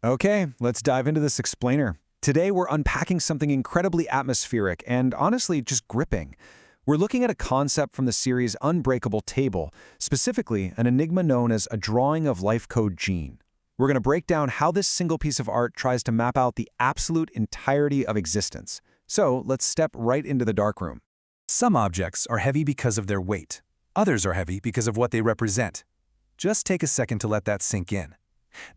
Okay, let's dive into this explainer. Today we're unpacking something incredibly atmospheric and honestly just gripping. We're looking at a concept from the series Unbreakable table, specifically an enigma known as a drawing of life code gene. We're going to break down how this single piece of art tries to map out the absolute entirety of existence. So let's step right into the darkroom. Some objects are heavy because of their weight. Others are heavy because of what they represent. Just take a second to let that sink in.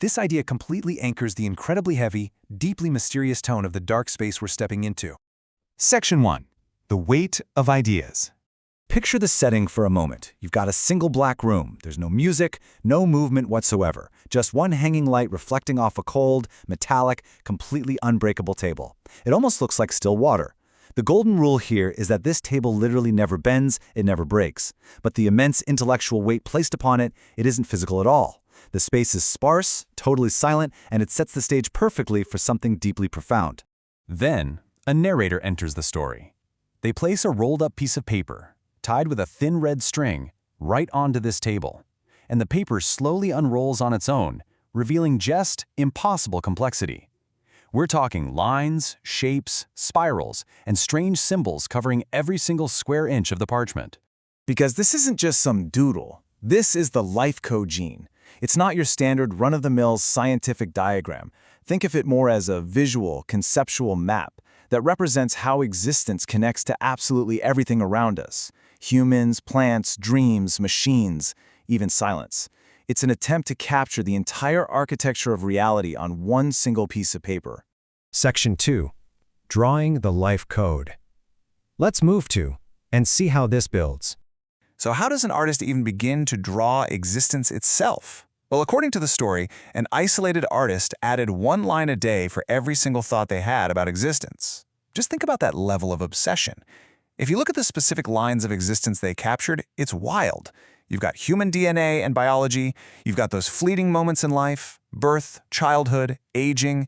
This idea completely anchors the incredibly heavy, deeply mysterious tone of the dark space we're stepping into. Section 1. The weight of ideas. Picture the setting for a moment. You've got a single black room. There's no music, no movement whatsoever. Just one hanging light reflecting off a cold, metallic, completely unbreakable table. It almost looks like still water. The golden rule here is that this table literally never bends, it never breaks. But the immense intellectual weight placed upon it, it isn't physical at all. The space is sparse, totally silent, and it sets the stage perfectly for something deeply profound. Then, a narrator enters the story. They place a rolled-up piece of paper, tied with a thin red string, right onto this table, and the paper slowly unrolls on its own, revealing just impossible complexity. We're talking lines, shapes, spirals, and strange symbols covering every single square inch of the parchment. Because this isn't just some doodle. This is the life code gene. It's not your standard run-of-the-mill scientific diagram. Think of it more as a visual, conceptual map that represents how existence connects to absolutely everything around us. Humans, plants, dreams, machines, even silence. It's an attempt to capture the entire architecture of reality on one single piece of paper. Section 2. Drawing the life code. Let's move to and see how this builds. So how does an artist even begin to draw existence itself? Well, according to the story, an isolated artist added one line a day for every single thought they had about existence. Just think about that level of obsession. If you look at the specific lines of existence they captured, it's wild. You've got human DNA and biology, you've got those fleeting moments in life, birth, childhood, aging,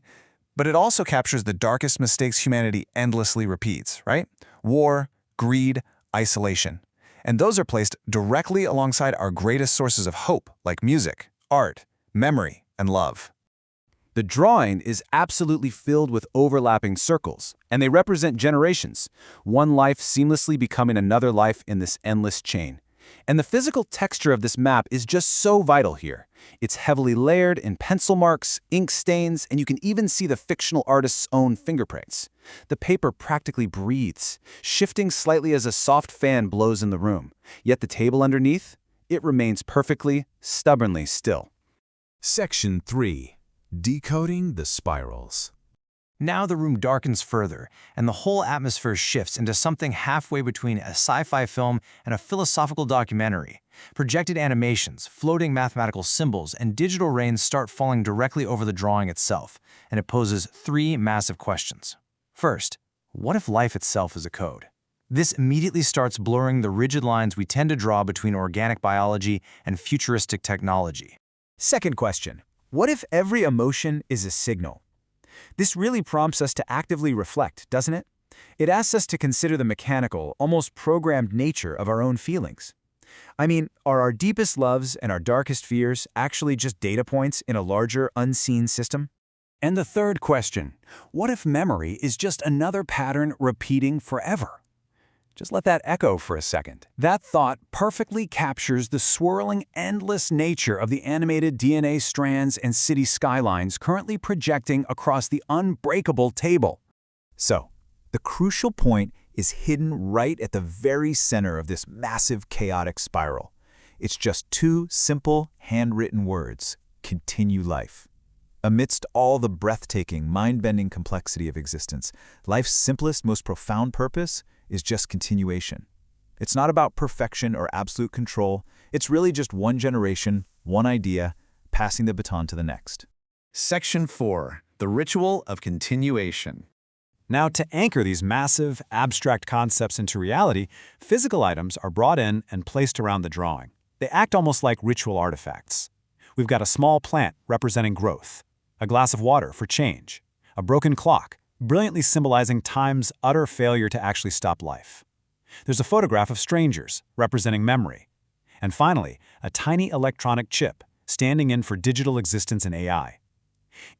but it also captures the darkest mistakes humanity endlessly repeats, right? War, greed, isolation. And those are placed directly alongside our greatest sources of hope, like music, art, memory, and love. The drawing is absolutely filled with overlapping circles, and they represent generations, one life seamlessly becoming another life in this endless chain. And the physical texture of this map is just so vital here. It's heavily layered in pencil marks, ink stains, and you can even see the fictional artist's own fingerprints. The paper practically breathes, shifting slightly as a soft fan blows in the room. Yet the table underneath, it remains perfectly, stubbornly still. Section 3. Decoding the spirals. Now the room darkens further, and the whole atmosphere shifts into something halfway between a sci-fi film and a philosophical documentary. Projected animations, floating mathematical symbols, and digital rains start falling directly over the drawing itself, and it poses three massive questions. First, what if life itself is a code? This immediately starts blurring the rigid lines we tend to draw between organic biology and futuristic technology. Second question, what if every emotion is a signal? This really prompts us to actively reflect, doesn't it? It asks us to consider the mechanical, almost programmed nature of our own feelings. I mean, are our deepest loves and our darkest fears actually just data points in a larger, unseen system? And the third question, what if memory is just another pattern repeating forever? Just let that echo for a second. That thought perfectly captures the swirling, endless nature of the animated DNA strands and city skylines currently projecting across the unbreakable table. So, the crucial point is hidden right at the very center of this massive chaotic spiral. It's just two simple, handwritten words: continue life. Amidst all the breathtaking, mind-bending complexity of existence, life's simplest, most profound purpose is just continuation. It's not about perfection or absolute control. It's really just one generation, one idea, passing the baton to the next. Section 4. The ritual of continuation. Now, to anchor these massive, abstract concepts into reality, physical items are brought in and placed around the drawing. They act almost like ritual artifacts. We've got a small plant representing growth, a glass of water for change, a broken clock, brilliantly symbolizing time's utter failure to actually stop life. There's a photograph of strangers, representing memory. And finally, a tiny electronic chip, standing in for digital existence and AI.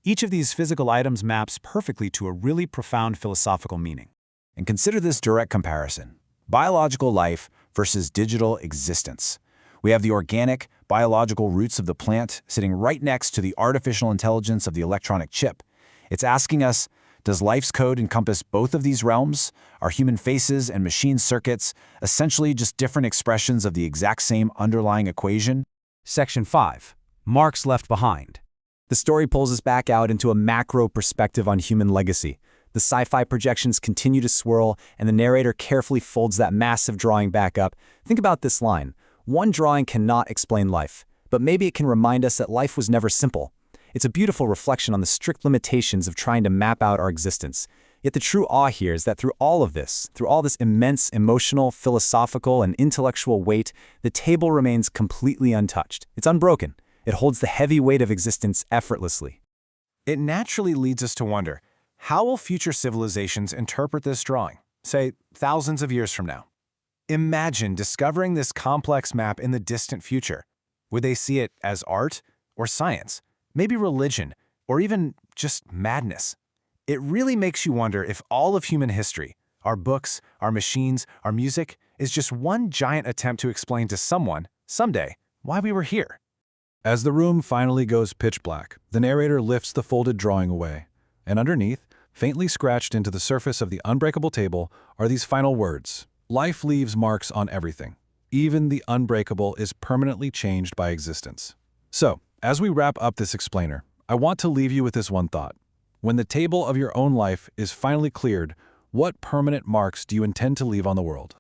Each of these physical items maps perfectly to a really profound philosophical meaning. And consider this direct comparison: biological life versus digital existence. We have the organic, biological roots of the plant sitting right next to the artificial intelligence of the electronic chip. It's asking us, does life's code encompass both of these realms? Are human faces and machine circuits essentially just different expressions of the exact same underlying equation? Section 5. Marks left behind. The story pulls us back out into a macro perspective on human legacy. The sci-fi projections continue to swirl, and the narrator carefully folds that massive drawing back up. Think about this line: one drawing cannot explain life, but maybe it can remind us that life was never simple. It's a beautiful reflection on the strict limitations of trying to map out our existence. Yet the true awe here is that through all this immense emotional, philosophical, and intellectual weight, the table remains completely untouched. It's unbroken. It holds the heavy weight of existence effortlessly. It naturally leads us to wonder, how will future civilizations interpret this drawing, say, thousands of years from now? Imagine discovering this complex map in the distant future. Would they see it as art or science, maybe religion, or even just madness? It really makes you wonder if all of human history, our books, our machines, our music, is just one giant attempt to explain to someone, someday, why we were here. As the room finally goes pitch black, the narrator lifts the folded drawing away, and underneath, faintly scratched into the surface of the unbreakable table, are these final words: life leaves marks on everything. Even the unbreakable is permanently changed by existence. So, as we wrap up this explainer, I want to leave you with this one thought. When the table of your own life is finally cleared, what permanent marks do you intend to leave on the world?